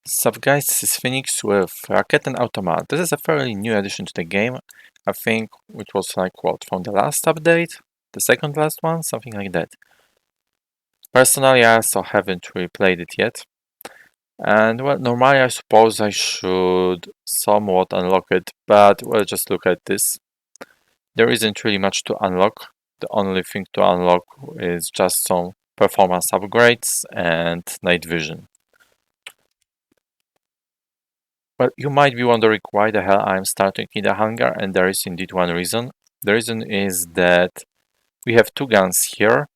Sup guys, this is Phoenix with Raketenautomat. This is a fairly new addition to the game. I think it was like what, from the last update? The second last one? Something like that. Personally, I also haven't really played it yet. And well, normally I suppose I should somewhat unlock it, but well, just look at this. There isn't really much to unlock. The only thing to unlock is just some performance upgrades and night vision. Well, you might be wondering why the hell I'm starting in the hangar, and there is indeed one reason. The reason is that we have two guns here,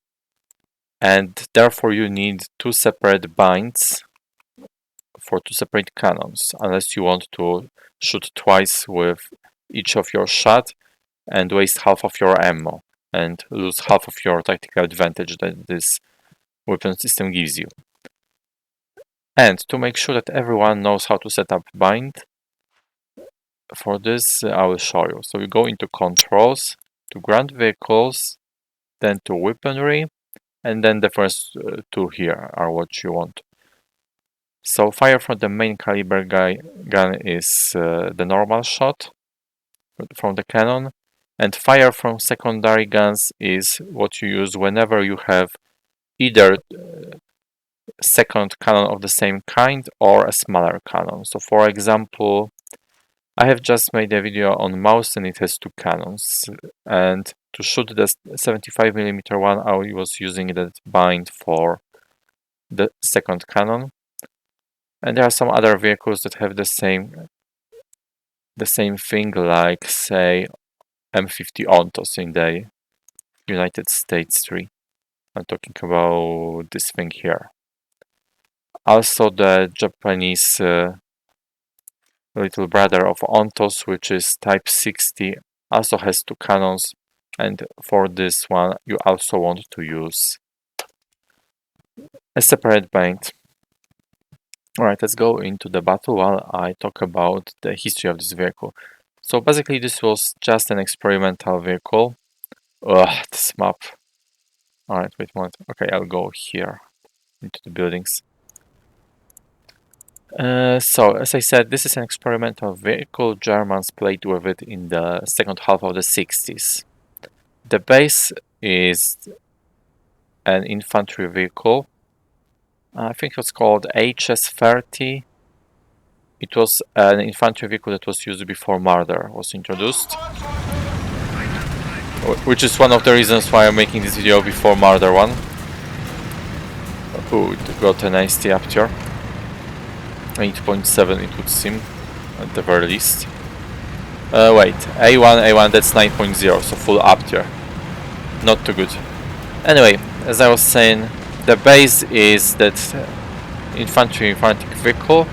and therefore you need two separate binds for two separate cannons, unless you want to shoot twice with each of your shot and waste half of your ammo and lose half of your tactical advantage that this weapon system gives you. And to make sure that everyone knows how to set up bind, for this I will show you. So you go into controls, to ground vehicles, then to weaponry, and then the first two here are what you want. So fire from the main caliber gun is the normal shot from the cannon, and fire from secondary guns is what you use whenever you have either second cannon of the same kind or a smaller cannon. So for example, I have just made a video on mouse and it has two cannons, and to shoot the 75mm one I was using that bind for the second cannon. And there are some other vehicles that have the same thing, like say M50 Ontos in the United States 3. I'm talking about this thing here. Also the Japanese little brother of Ontos, which is Type 60, also has two cannons, and for this one you also want to use a separate bind. Alright, let's go into the battle while I talk about the history of this vehicle. So basically this was just an experimental vehicle. Ugh, this map. Alright, wait a moment. Okay, I'll go here into the buildings. So, as I said, this is an experimental vehicle. Germans played with it in the second half of the 60s. The base is an infantry vehicle. I think it was called HS.30. It was an infantry vehicle that was used before Marder was introduced. Which is one of the reasons why I'm making this video before Marder 1. Ooh, it got a nice Apture. 8.7 it would seem, at the very least. Wait, A1, that's 9.0, so full Apture. Not too good. Anyway, as I was saying, the base is that infantry vehicle.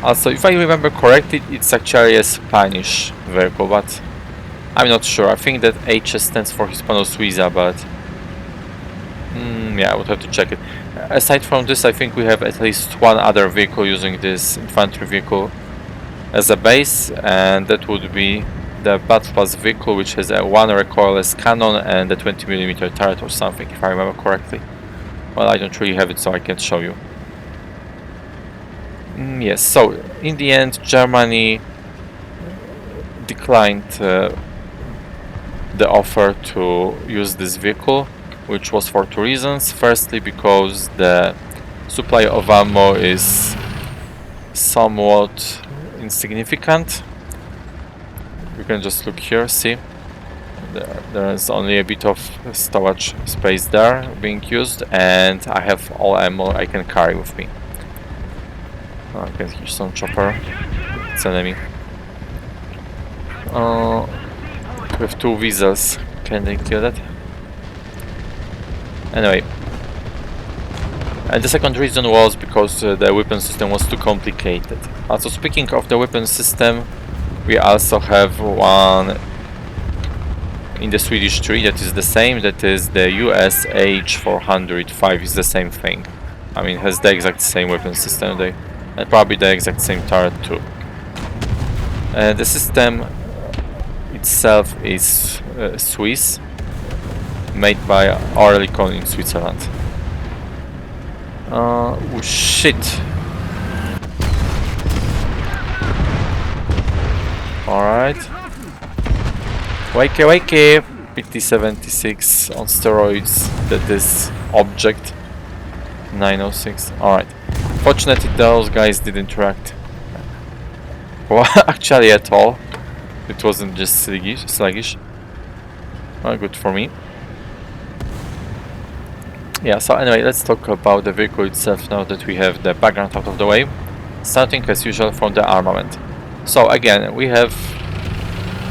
Also, if I remember correctly, it's actually a Spanish vehicle, but I'm not sure. I think that HS stands for Hispano-Suiza, but yeah, I would have to check it. Aside from this, I think we have at least one other vehicle using this infantry vehicle as a base, and that would be the Battle Pass vehicle, which has a one recoilless cannon and a 20mm turret or something, if I remember correctly. Well, I don't really have it, so I can't show you. Yes, so in the end, Germany declined the offer to use this vehicle, which was for two reasons. Firstly, because the supply of ammo is somewhat insignificant. You can just look here, see? There is only a bit of storage space there being used, and I have all ammo I can carry with me. I can hear some chopper. It's an enemy. With two Weasels. Can they kill that? Anyway. And the second reason was because the weapon system was too complicated. Also, speaking of the weapon system, we also have one in the Swedish tree that is the same. That is the US H.30 is the same thing. I mean, it has the exact same weapon system. And probably the exact same turret too. The system itself is Swiss, made by Oerlikon in Switzerland. Oh shit! Alright. Wakey, wakey! PT-76 on steroids, this object. 906. Alright. Fortunately, those guys didn't react. Well, actually at all. It wasn't just sluggish. Well, good for me. Yeah, so anyway, let's talk about the vehicle itself now that we have the background out of the way. Starting as usual from the armament. So again, we have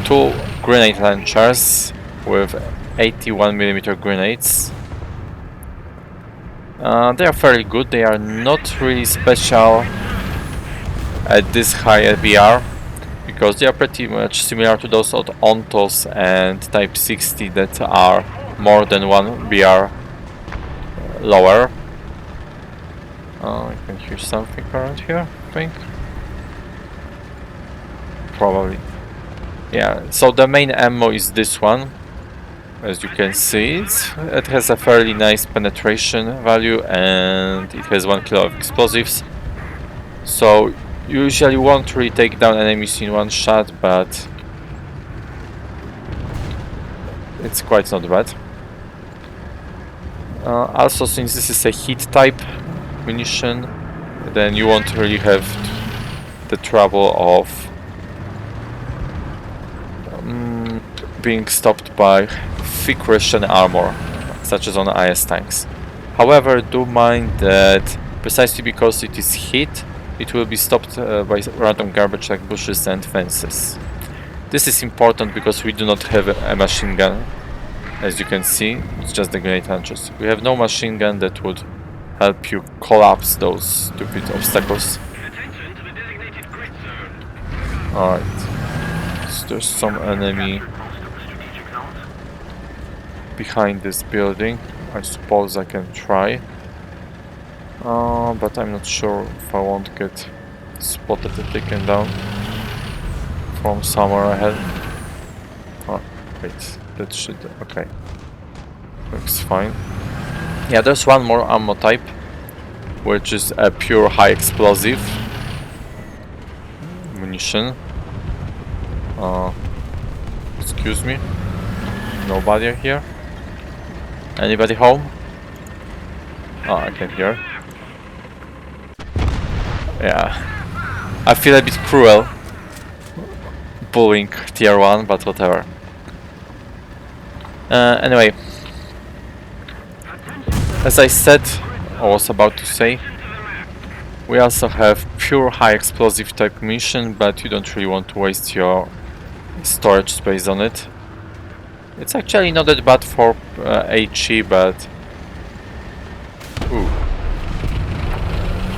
two grenade launchers with 81mm grenades. They are fairly good, they are not really special at this high VR, because they are pretty much similar to those of Ontos and Type 60 that are more than 1 VR lower. I can hear something around here, I think. Probably. Yeah, so the main ammo is this one. As you can see, it has a fairly nice penetration value and it has 1 kilo of explosives. So you usually won't really take down enemies in one shot, but it's quite not bad. Also, since this is a heat type munition, then you won't really have the trouble of being stopped by thick Russian armor, such as on IS tanks. However, do mind that precisely because it is heat, it will be stopped by random garbage like bushes and fences. This is important because we do not have a machine gun. As you can see, it's just the grenade launchers. We have no machine gun that would help you collapse those stupid obstacles. Alright. So there's some enemy behind this building. I suppose I can try. But I'm not sure if I won't get spotted and taken down from somewhere ahead. Oh, wait. That should... okay. Looks fine. Yeah, there's one more ammo type, which is a pure high explosive munition. Excuse me? Nobody here? Anybody home? Oh, I can hear. Yeah. I feel a bit cruel bullying tier 1, but whatever. Anyway, as I said, or was about to say, we also have pure high explosive type munition, but you don't really want to waste your storage space on it. It's actually not that bad for HE, but... ooh.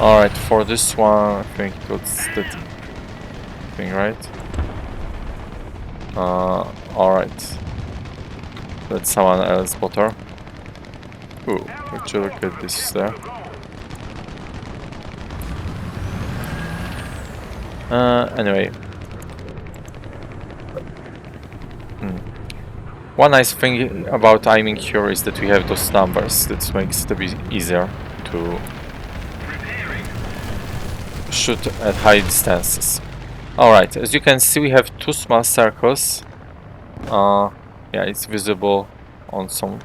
Alright, for this one, I think that's that thing, right? Alright. Let someone else spot her. Ooh, would you look at this there? Anyway. One nice thing about aiming here is that we have those numbers. That makes it a bit easier to shoot at high distances. Alright, as you can see, we have two small circles. Yeah, it's visible on some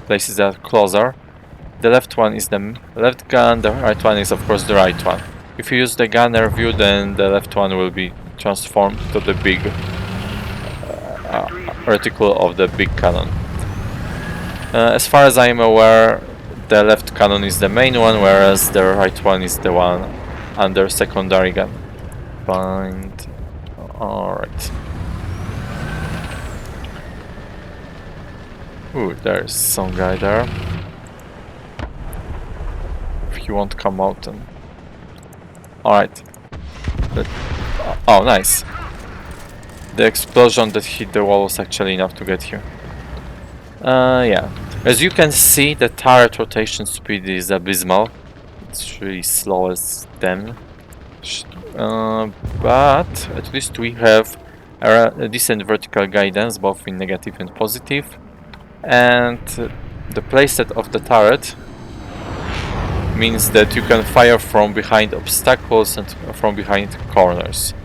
places that are closer. The left one is the left gun, the right one is of course the right one. If you use the gunner view, then the left one will be transformed to the big reticle of the big cannon. As far as I am aware, the left cannon is the main one, whereas the right one is the one under secondary gun. Find... alright. Ooh, there's some guy there. If he won't come out then... alright. Oh, nice. The explosion that hit the wall was actually enough to get here. Yeah. As you can see, the turret rotation speed is abysmal. It's really slow as them. But at least we have a decent vertical guidance, both in negative and positive. And the playset of the turret means that you can fire from behind obstacles and from behind corners.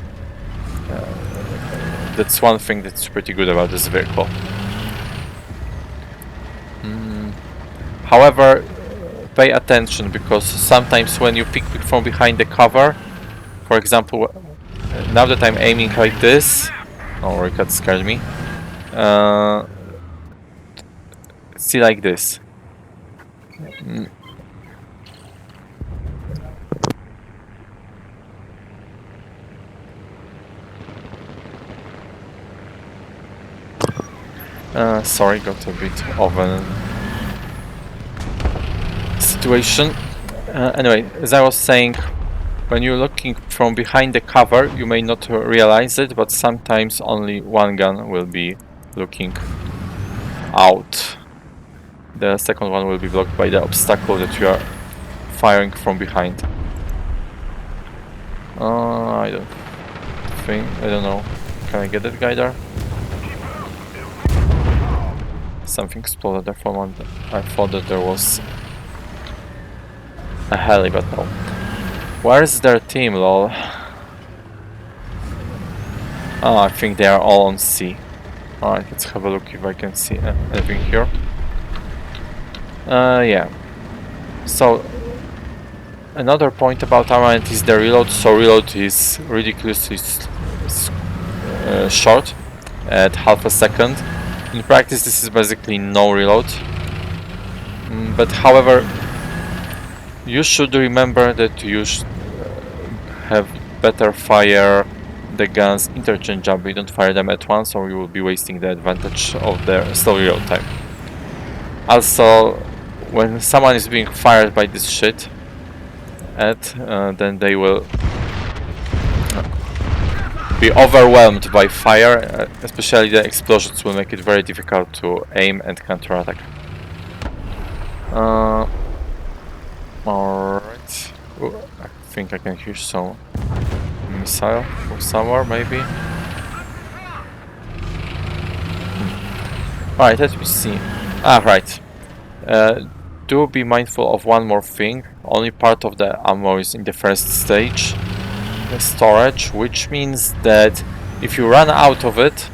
That's one thing that's pretty good about this vehicle. However, pay attention, because sometimes when you pick from behind the cover, for example, now that I'm aiming like this, oh, Raket scared me. See, like this. Sorry, got a bit of a situation. Anyway, as I was saying, when you're looking from behind the cover, you may not realize it, but sometimes only one gun will be looking out. The second one will be blocked by the obstacle that you are firing from behind. I don't know. Can I get that guy there? Something exploded there for a moment. I thought that there was a heli, but no. Where's their team, lol? Oh, I think they are all on C. Alright, let's have a look if I can see anything here. Yeah. So, another point about armament is the reload. So reload is ridiculously short, at half a second. In practice, this is basically no reload. But however, you should remember that you should have better fire the guns interchangeably. Don't fire them at once, or you will be wasting the advantage of their slow reload time. Also, when someone is being fired by this shit, then they will be overwhelmed by fire, especially the explosions will make it very difficult to aim and counterattack. Alright. I think I can hear some missile from somewhere, maybe. Alright, let me see. Right. Do be mindful of one more thing. Only part of the ammo is in the first stage, the storage, which means that if you run out of it,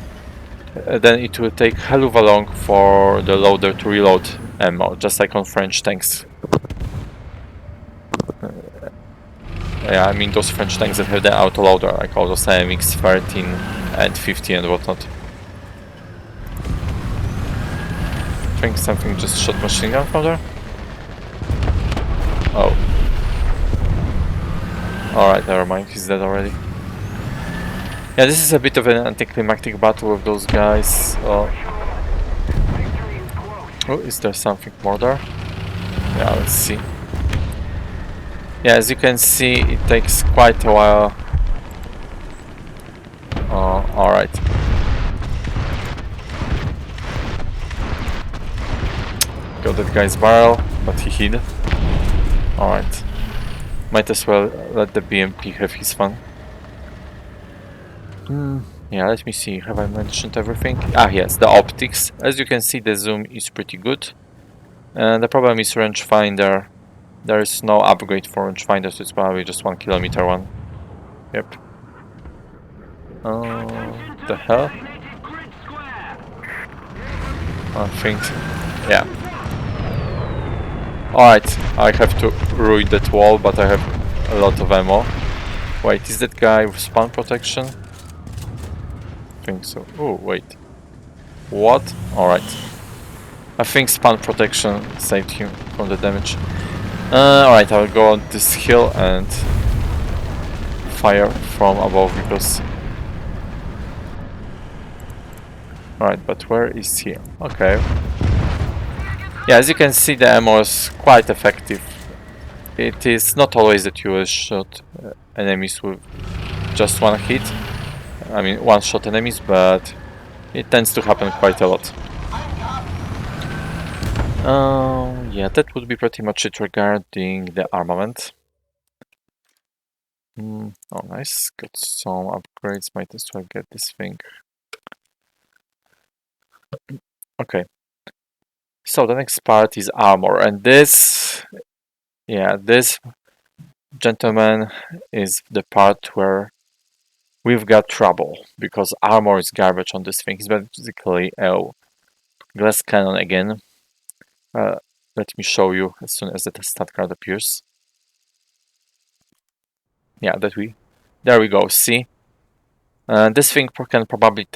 then it will take hell of a long for the loader to reload ammo, just like on French tanks. Yeah, I mean those French tanks that have the autoloader, like all those AMX-30 and 50 and whatnot. I think something just shot machine gun from there. Oh. Alright, never mind, he's dead already. Yeah, this is a bit of an anticlimactic battle with those guys. Oh, is there something more there? Yeah, let's see. Yeah, as you can see, it takes quite a while. Oh, alright. Got that guy's barrel, but he hid. Alright. Might as well let the BMP have his fun. Yeah, let me see. Have I mentioned everything? Yes, the optics. As you can see, the zoom is pretty good. The problem is rangefinder. There is no upgrade for rangefinder, so it's probably just 1 kilometer one. Yep. The hell? I think. Yeah. Alright, I have to ruin that wall, but I have a lot of ammo. Wait, is that guy with spawn protection? I think so. Oh, wait. What? Alright. I think spawn protection saved him from the damage. Alright, I'll go on this hill and fire from above because... Alright, but where is he? Okay. Yeah, as you can see, the ammo is quite effective. It is not always that you will shoot enemies with just one hit. I mean, one-shot enemies, but it tends to happen quite a lot. Yeah, that would be pretty much it regarding the armament. Oh, nice. Got some upgrades. Might as well get this thing. Okay. So the next part is armor, and this, yeah, this, gentlemen, is the part where we've got trouble because armor is garbage on this thing. It's basically a glass cannon again. Let me show you as soon as the stat card appears. Yeah, there we go. See, this thing can probably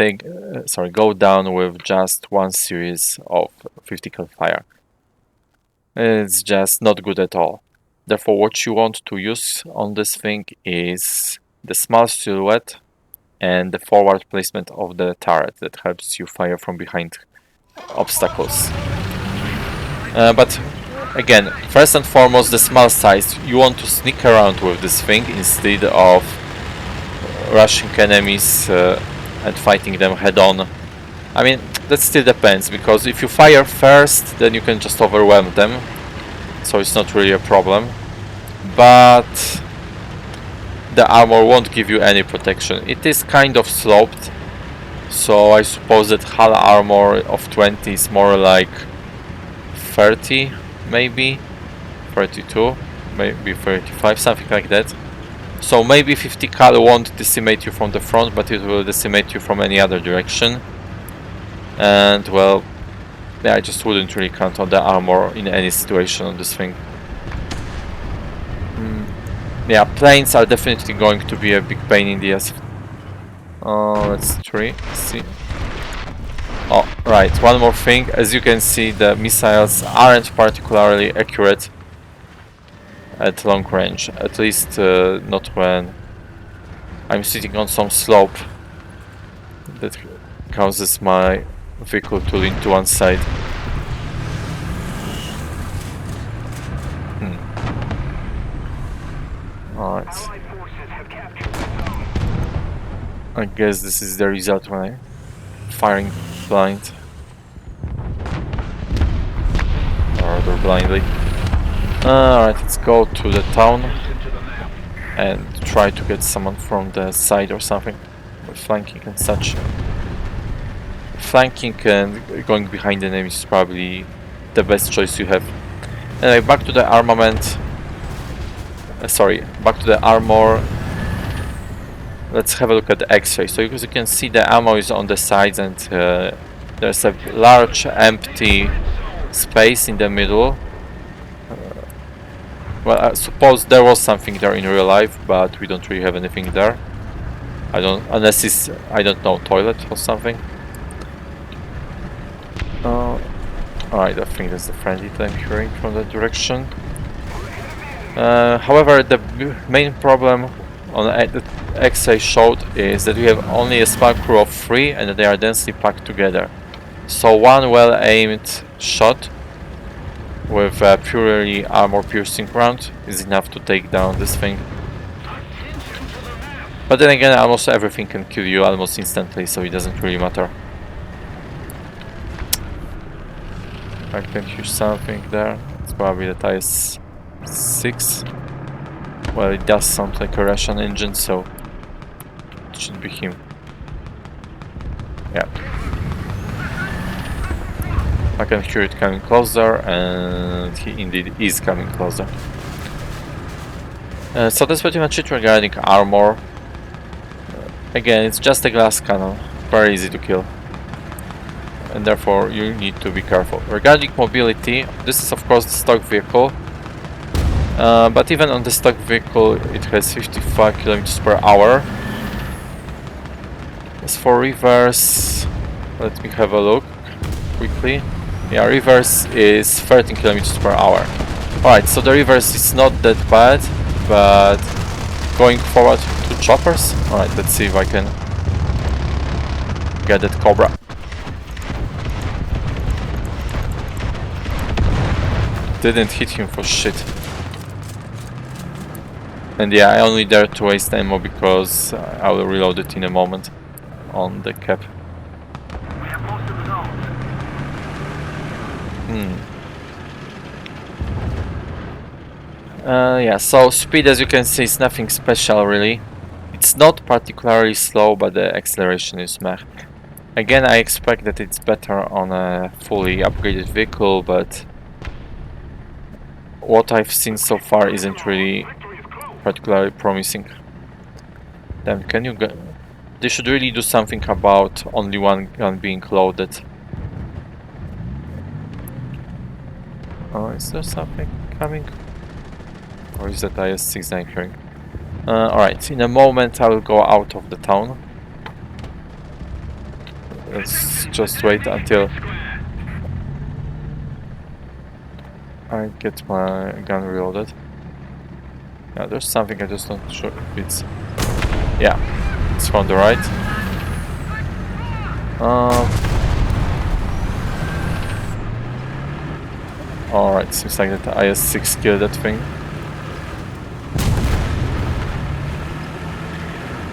go down with just one series of 50 cal fire. It's just not good at all. Therefore, what you want to use on this thing is the small silhouette and the forward placement of the turret that helps you fire from behind obstacles. But again, first and foremost, the small size. You want to sneak around with this thing instead of rushing enemies and fighting them head on. I mean, that still depends, because if you fire first, then you can just overwhelm them, so it's not really a problem. But the armor won't give you any protection. It is kind of sloped, so I suppose that hull armor of 20 is more like 30, maybe 32, maybe 35, something like that. So maybe 50 cal won't decimate you from the front, but it will decimate you from any other direction. And well, yeah, I just wouldn't really count on the armor in any situation on this thing. Yeah, planes are definitely going to be a big pain in the ass. Let's see. Oh, right, one more thing. As you can see, the missiles aren't particularly accurate at long range. At least not when I'm sitting on some slope that causes my vehicle to lean to one side. Alright. I guess this is the result when I'm firing blind. Or rather blindly. Alright, let's go to the town and try to get someone from the side or something. With flanking and such. Flanking and going behind the enemy is probably the best choice you have. Anyway, back to the armament. Back to the armor. Let's have a look at the X-ray. So as you can see, the ammo is on the sides, and there's a large empty space in the middle. Well, I suppose there was something there in real life, but we don't really have anything there. Unless it's, I don't know, toilet or something. Alright, I think that's the friendly that I'm hearing from that direction. However, the main problem on the X-ray showed is that we have only a small crew of 3 and they are densely packed together. So one well-aimed shot with a purely armor-piercing round is enough to take down this thing. But then again, almost everything can kill you almost instantly, so it doesn't really matter. I can hear something there. It's probably the HS.30. Well, it does sound like a Russian engine, so it should be him. Yeah. I can hear it coming closer, and he indeed is coming closer. So that's pretty much it regarding armor. Again, it's just a glass cannon, very easy to kill. And therefore you need to be careful. Regarding mobility, this is of course the stock vehicle. But even on the stock vehicle, it has 55 km per hour. As for reverse, let me have a look quickly. Yeah, reverse is 13 km per hour. Alright, so the reverse is not that bad, but going forward to choppers. Alright, let's see if I can get that Cobra. Didn't hit him for shit. And yeah, I only dare to waste ammo because I will reload it in a moment on the cap. Yeah, so speed, as you can see, is nothing special really. It's not particularly slow, but the acceleration is meh. Again, I expect that it's better on a fully upgraded vehicle, but what I've seen so far isn't really particularly promising. Damn, can you They should really do something about only one gun being loaded. Oh, is there something coming? Or is that IS-6 I'm hearing? Alright, in a moment I will go out of the town. Let's just wait until I get my gun reloaded. Yeah, there's something, I just not sure if it's... Yeah, it's from the right. Alright, seems like that IS-6 killed that thing.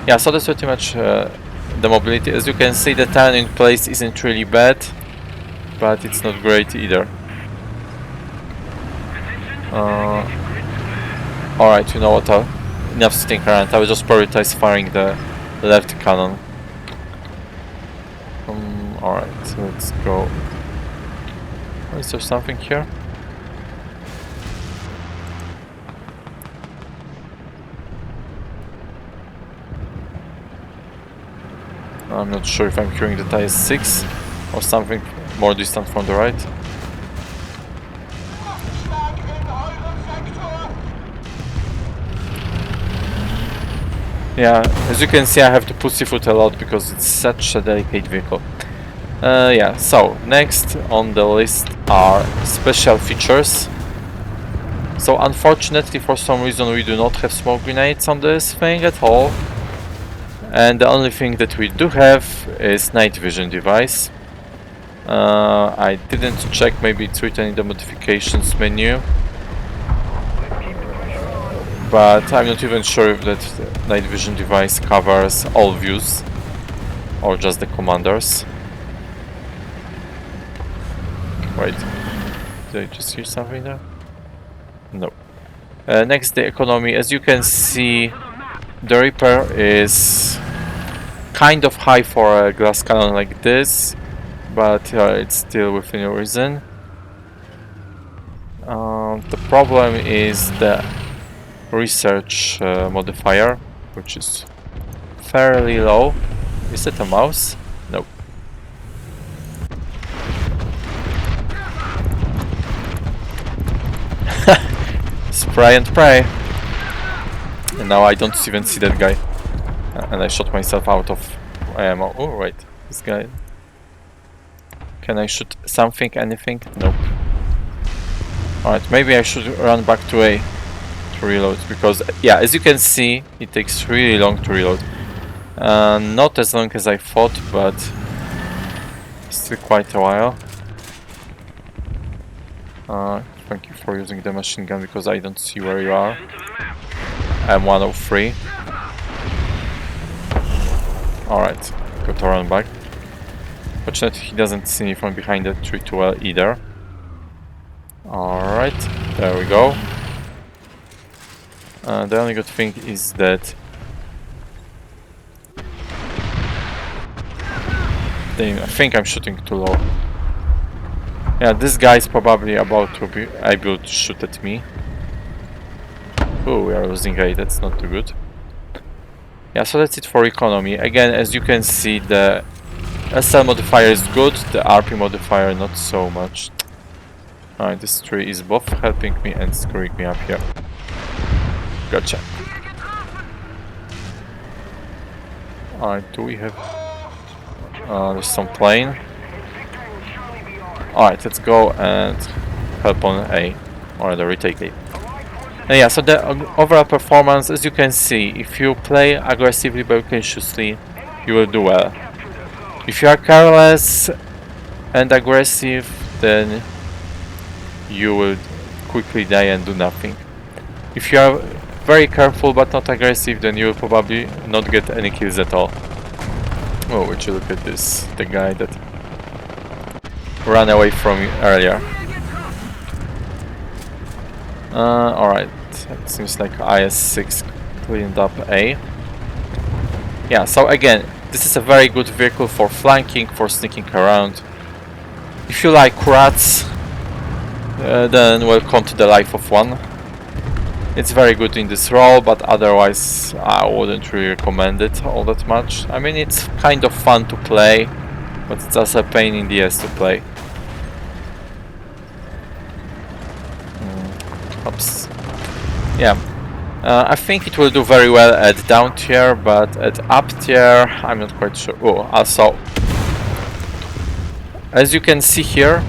Yeah, so that's pretty much the mobility. As you can see, the turning place isn't really bad, but it's not great either. Alright, you know what, enough sitting around, I will just prioritize firing the left cannon. Alright, so let's go. Oh, is there something here? I'm not sure if I'm hearing the IS-6 or something more distant from the right. Yeah, as you can see, I have to pussyfoot a lot because it's such a delicate vehicle. Yeah, so next on the list are special features. So unfortunately, for some reason, we do not have smoke grenades on this thing at all. And the only thing that we do have is night vision device. I didn't check, maybe it's written in the modifications menu. But I'm not even sure if that night vision device covers all views or just the commanders. Wait, did I just hear something there? No. Next, the economy. As you can see, the repair is kind of high for a glass cannon like this, but it's still within reason. The problem is the research modifier, which is fairly low. Is it a mouse? Nope. Spray and pray. And now I don't even see that guy. And I shot myself out of ammo. Oh, right. This guy. Can I shoot something, anything? Nope. Alright, maybe I should run back to A to reload, because, yeah, as you can see, it takes really long to reload. Not as long as I thought, but still quite a while. Thank you for using the machine gun, because I don't see where you are. I'm 103. Alright, got to run back. Fortunately, he doesn't see me from behind the tree too well either. Alright, there we go. The only good thing is that I think I'm shooting too low. Yeah, this guy is probably about to be able to shoot at me. Oh, we are losing A, that's not too good. Yeah, so that's it for economy. Again, as you can see, the SL modifier is good, the RP modifier not so much. Alright, this tree is both helping me and screwing me up here. Gotcha. Alright, do we have... there's some plane. Alright, let's go and help on A, or the retake A. And yeah, so the overall performance, as you can see, if you play aggressively but cautiously, you will do well. If you are careless and aggressive, then you will quickly die and do nothing. If you are very careful but not aggressive, then you will probably not get any kills at all. Oh, would you look at this, the guy that ran away from you earlier. Alright, it seems like IS-6 cleaned up A. Yeah, so again, this is a very good vehicle for flanking, for sneaking around. If you like rats, then welcome to the life of one. It's very good in this role, but otherwise I wouldn't really recommend it all that much. I mean, it's kind of fun to play, but it's also a pain in the ass to play. Oops. Yeah. I think it will do very well at down tier, but at up tier, I'm not quite sure. Oh, also, as you can see here,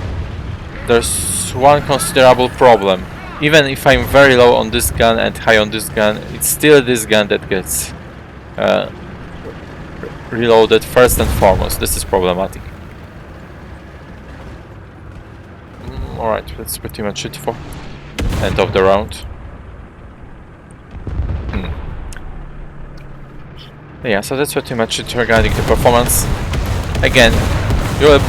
there's one considerable problem. Even if I'm very low on this gun and high on this gun, it's still this gun that gets reloaded first and foremost. This is problematic. Alright, that's pretty much it for end of the round. Yeah, so that's pretty much it regarding the performance. Again, you will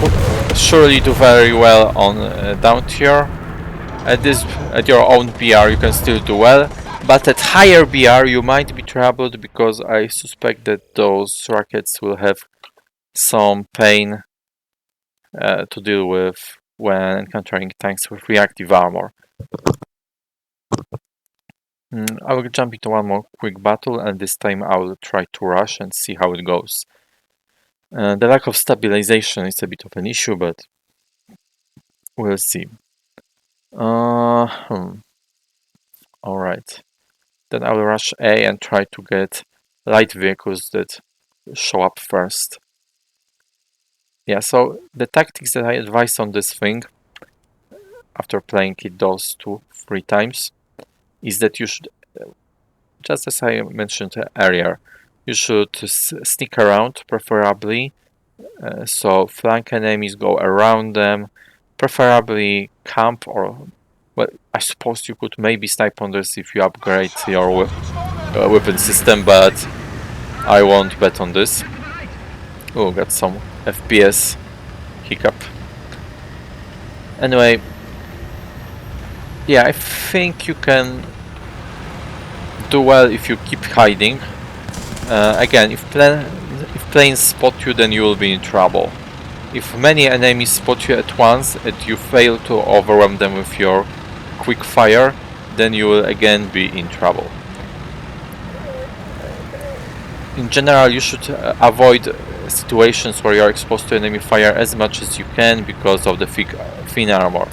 surely do very well on down tier. At your own BR you can still do well, but at higher BR you might be troubled, because I suspect that those rockets will have some pain to deal with when encountering tanks with reactive armor. I will jump into one more quick battle, and this time I will try to rush and see how it goes. The lack of stabilization is a bit of an issue, but we'll see. Alright. Then I will rush A and try to get light vehicles that show up first. Yeah, so the tactics that I advise on this thing, after playing it those 2-3 times, is that you should, just as I mentioned earlier, you should sneak around, preferably, so flank enemies, go around them, preferably camp, or, well, I suppose you could maybe snipe on this if you upgrade your weapon system, but I won't bet on this. Oh, got some FPS hiccup. Anyway, yeah, I think you can do well if you keep hiding. Again, if planes spot you, then you will be in trouble. If many enemies spot you at once and you fail to overwhelm them with your quick fire, then you will again be in trouble. In general, you should avoid situations where you are exposed to enemy fire as much as you can because of the thin armor.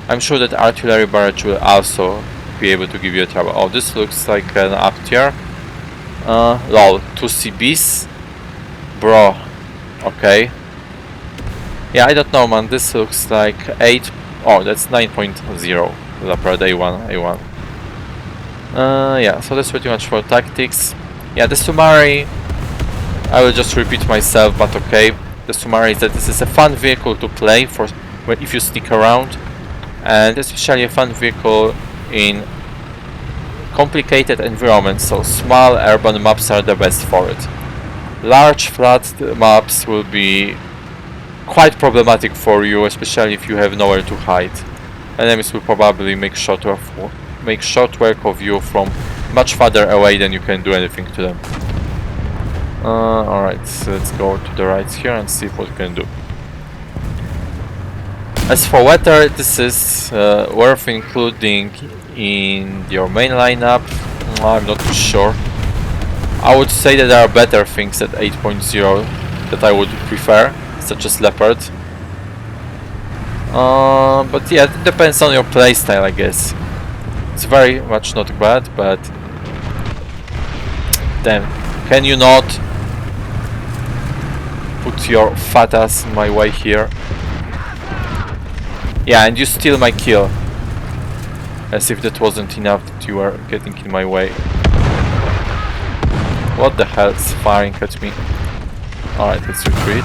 I'm sure that artillery barrage will also be able to give you a trouble. Oh, this looks like an up tier. Lol, 2 CBs? Bro, okay. Yeah, I don't know, man, this looks like 8... Oh, that's 9.0. Leopard A1. Yeah, so that's pretty much for tactics. Yeah, the summary, I will just repeat myself, but okay. The summary is that this is a fun vehicle to play for if you stick around, and especially a fun vehicle in complicated environments, so small urban maps are the best for it. Large flat maps will be quite problematic for you, especially if you have nowhere to hide. Enemies will probably make short work of you from much farther away than you can do anything to them. Alright, so let's go to the right here and see what we can do. As for weather, this is worth including in your main lineup. I'm not too sure. I would say that there are better things at 8.0 that I would prefer, such as Leopard. But yeah, it depends on your playstyle, I guess. It's very much not bad, but damn, can you not put your fat ass in my way here? Yeah, and you steal my kill. As if that wasn't enough that you were getting in my way. What the hell is firing at me? Alright, let's retreat.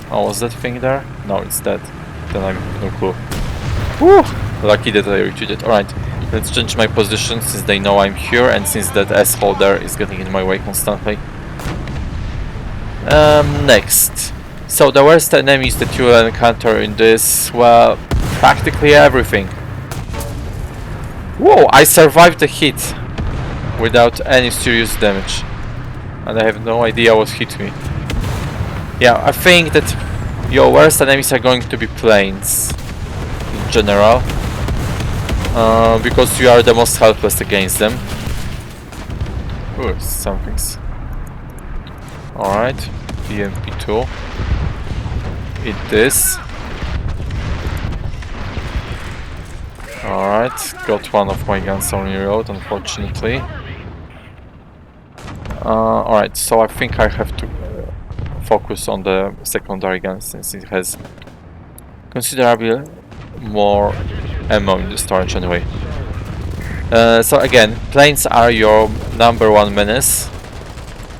Oh, was that thing there? No, it's dead. Then I have no clue. Woo! Lucky that I retreated. Alright, let's change my position since they know I'm here and since that asshole there is getting in my way constantly. Next. So the worst enemies that you will encounter in this, well, practically everything. Whoa, I survived the hit without any serious damage. And I have no idea what hit me. Yeah, I think that your worst enemies are going to be planes in general. because you are the most helpless against them. Ooh, something's... Alright, BMP2. Eat this. Alright, got one of my guns on reload, unfortunately. Alright, so I think I have to focus on the secondary gun since it has considerably more ammo in the storage anyway. So again, planes are your #1 menace.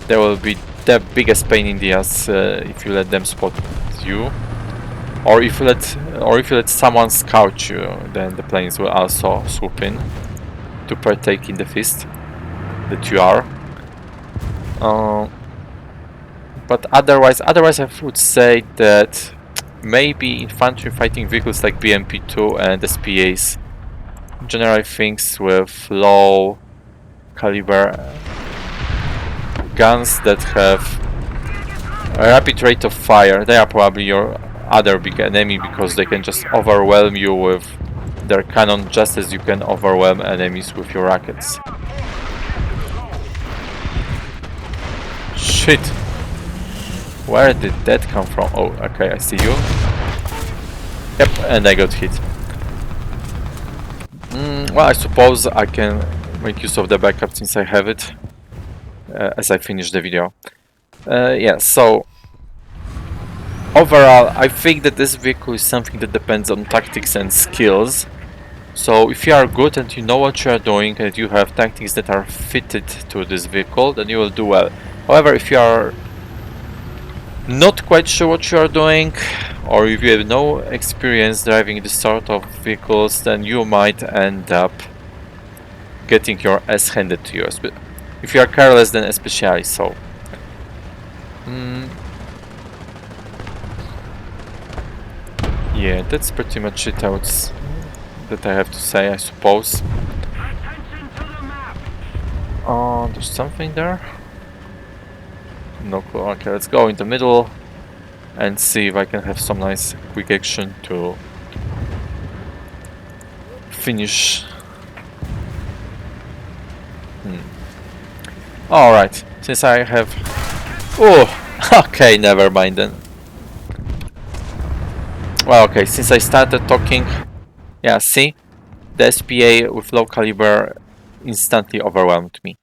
They will be the biggest pain in the ass if you let them spot you, or if you let someone scout you. Then the planes will also swoop in to partake in the feast that you are. But otherwise I would say that maybe infantry fighting vehicles like BMP2 and SPAs, generally things with low caliber guns that have a rapid rate of fire. They are probably your other big enemy because they can just overwhelm you with their cannon just as you can overwhelm enemies with your rockets. Shit! Where did that come from? Oh, okay, I see you. Yep, and I got hit. Well, I suppose I can make use of the backup since I have it as I finish the video. Yeah, so overall, I think that this vehicle is something that depends on tactics and skills. So if you are good and you know what you are doing and you have tactics that are fitted to this vehicle, then you will do well. However, if you are not quite sure what you are doing, or if you have no experience driving this sort of vehicles, then you might end up getting your ass handed to you. If you are careless, then especially so. Yeah, that's pretty much it that I have to say, I suppose. There's something there? No clue. Okay, let's go in the middle and see if I can have some nice quick action to finish. Alright, since I have... Oh! Okay, never mind then. Well, okay, since I started talking... Yeah, see? The SPA with low caliber instantly overwhelmed me.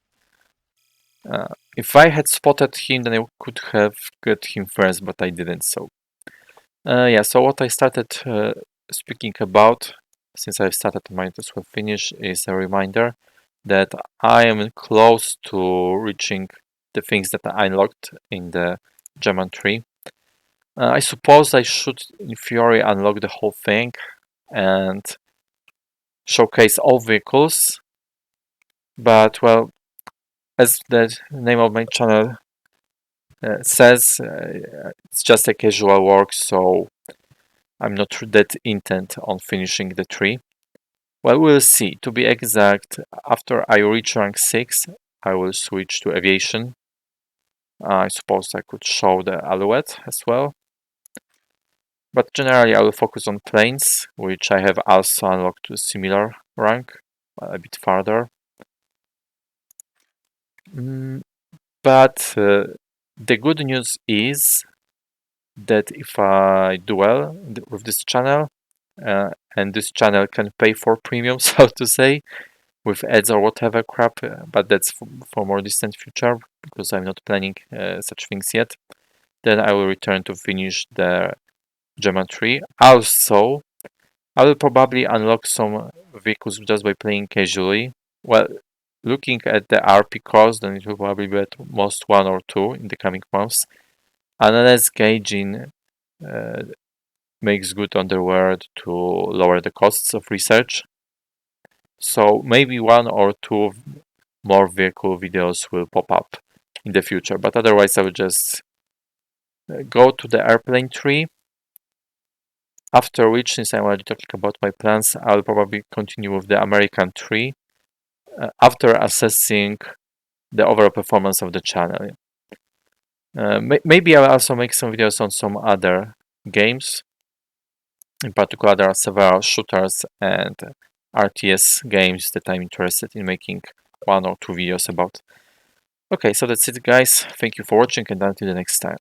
If I had spotted him, then I could have got him first, but I didn't, so... yeah, so what I started speaking about, since I've started might as well finish, is a reminder that I am close to reaching the things that I unlocked in the German tree. I suppose I should, in theory, unlock the whole thing and showcase all vehicles, but well, as the name of my channel says, it's just a casual work, so I'm not that intent on finishing the tree. Well, we'll see. To be exact, after I reach rank 6, I will switch to aviation. I suppose I could show the Alouette as well. But generally I will focus on planes, which I have also unlocked to a similar rank, a bit farther. But the good news is that if I do well with this channel, and this channel can pay for premium, so to say, with ads or whatever crap, but that's for more distant future, because I'm not planning such things yet, then I will return to finish the German tree. Also, I will probably unlock some vehicles just by playing casually. Well, looking at the RP cost, then it will probably be at most 1 or 2 in the coming months, unless gauging makes good on the word to lower the costs of research. So maybe 1 or 2 more vehicle videos will pop up in the future, but otherwise I will just go to the airplane tree, after which, since I'm already talking about my plans, I'll probably continue with the American tree after assessing the overall performance of the channel. Maybe I'll also make some videos on some other games. In particular, there are several shooters and RTS games that I'm interested in making 1 or 2 videos about. Okay, so that's it guys. Thank you for watching and until the next time.